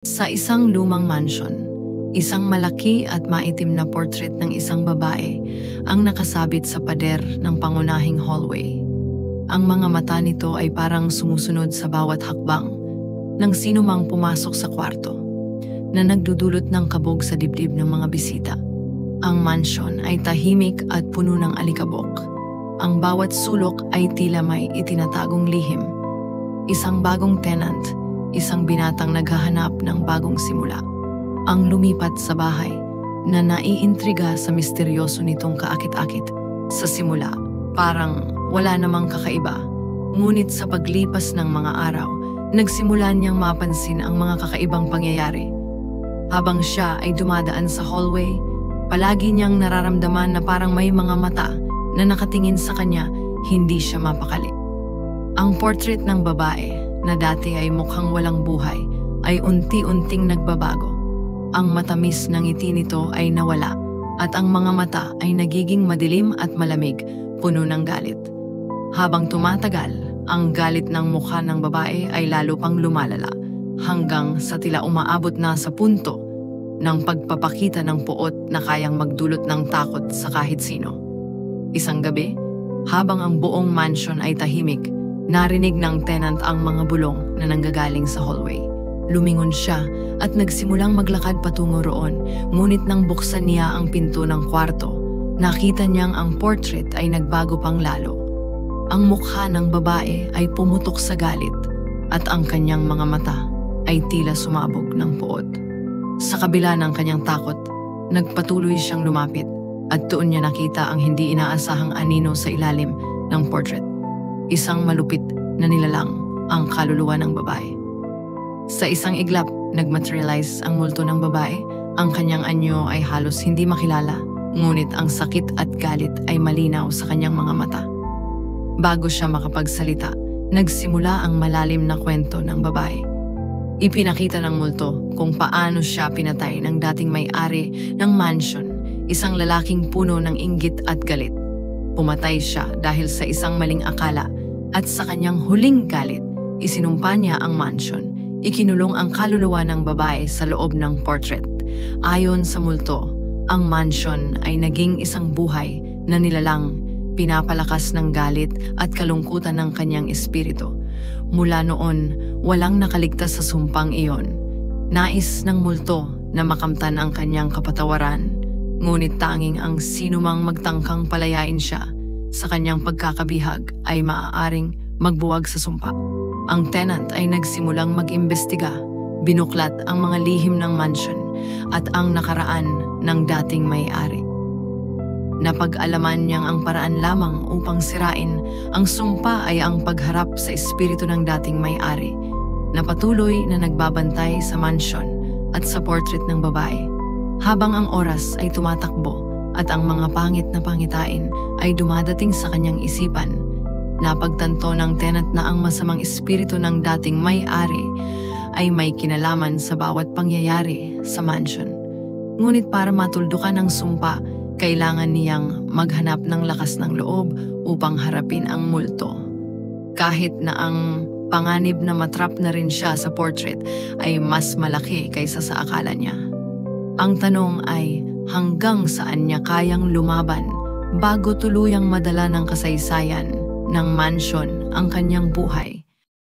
Sa isang lumang mansion, isang malaki at maitim na portrait ng isang babae ang nakasabit sa pader ng pangunahing hallway. Ang mga mata nito ay parang sumusunod sa bawat hakbang ng sino mang pumasok sa kwarto, na nagdudulot ng kabog sa dibdib ng mga bisita. Ang mansion ay tahimik at puno ng alikabok. Ang bawat sulok ay tila may itinatagong lihim. Isang bagong tenant, isang binatang naghahanap ng bagong simula. Ang lumipat sa bahay na naiintriga sa misteryoso nitong kaakit-akit. Sa simula, parang wala namang kakaiba. Ngunit sa paglipas ng mga araw, nagsimula niyang mapansin ang mga kakaibang pangyayari. Habang siya ay dumadaan sa hallway, palagi niyang nararamdaman na parang may mga mata na nakatingin sa kanya, hindi siya mapakali. Ang portrait ng babae na dati ay mukhang walang buhay ay unti-unting nagbabago. Ang matamis ng ngiti nito ay nawala at ang mga mata ay nagiging madilim at malamig, puno ng galit. Habang tumatagal, ang galit ng mukha ng babae ay lalo pang lumalala hanggang sa tila umaabot na sa punto ng pagpapakita ng puot na kayang magdulot ng takot sa kahit sino. Isang gabi, habang ang buong mansion ay tahimik, narinig ng tenant ang mga bulong na nanggagaling sa hallway. Lumingon siya at nagsimulang maglakad patungo roon, ngunit nang buksan niya ang pinto ng kwarto, nakita niyang ang portrait ay nagbago pang lalo. Ang mukha ng babae ay pumutok sa galit at ang kanyang mga mata ay tila sumabog ng puot. Sa kabila ng kanyang takot, nagpatuloy siyang lumapit at doon niya nakita ang hindi inaasahang anino sa ilalim ng portrait. Isang malupit na nilalang ang kaluluwa ng babae. Sa isang iglap, nagmaterialize ang multo ng babae. Ang kanyang anyo ay halos hindi makilala, ngunit ang sakit at galit ay malinaw sa kanyang mga mata. Bago siya makapagsalita, nagsimula ang malalim na kwento ng babae. Ipinakita ng multo kung paano siya pinatay ng dating may-ari ng mansion, isang lalaking puno ng inggit at galit. Pumatay siya dahil sa isang maling akala at sa kanyang huling galit, isinumpa niya ang mansion. Ikinulong ang kaluluwa ng babae sa loob ng portrait. Ayon sa multo, ang mansion ay naging isang buhay na nilalang, pinapalakas ng galit at kalungkutan ng kanyang espiritu. Mula noon, walang nakaligtas sa sumpang iyon. Nais ng multo na makamtan ang kanyang kapatawaran, ngunit tanging ang sinumang magtangkang palayain siya sa kanyang pagkakabihag ay maaaring magbuwag sa sumpa. Ang tenant ay nagsimulang mag-imbestiga, binuklat ang mga lihim ng mansion at ang nakaraan ng dating may-ari. Napag-alaman niyang ang paraan lamang upang sirain ang sumpa ay ang pagharap sa espiritu ng dating may-ari, na patuloy na nagbabantay sa mansion at sa portrait ng babae. Habang ang oras ay tumatakbo at ang mga pangit na pangitain ay dumadating sa kanyang isipan, napagtanto ng tenant na ang masamang espiritu ng dating may-ari ay may kinalaman sa bawat pangyayari sa mansion. Ngunit para matuldukan ang sumpa, kailangan niyang maghanap ng lakas ng loob upang harapin ang multo. Kahit na ang panganib na matrap na rin siya sa portrait ay mas malaki kaysa sa akala niya. Ang tanong ay hanggang saan niya kayang lumaban bago tuluyang madala ng kasaysayan ng mansion ang kanyang buhay.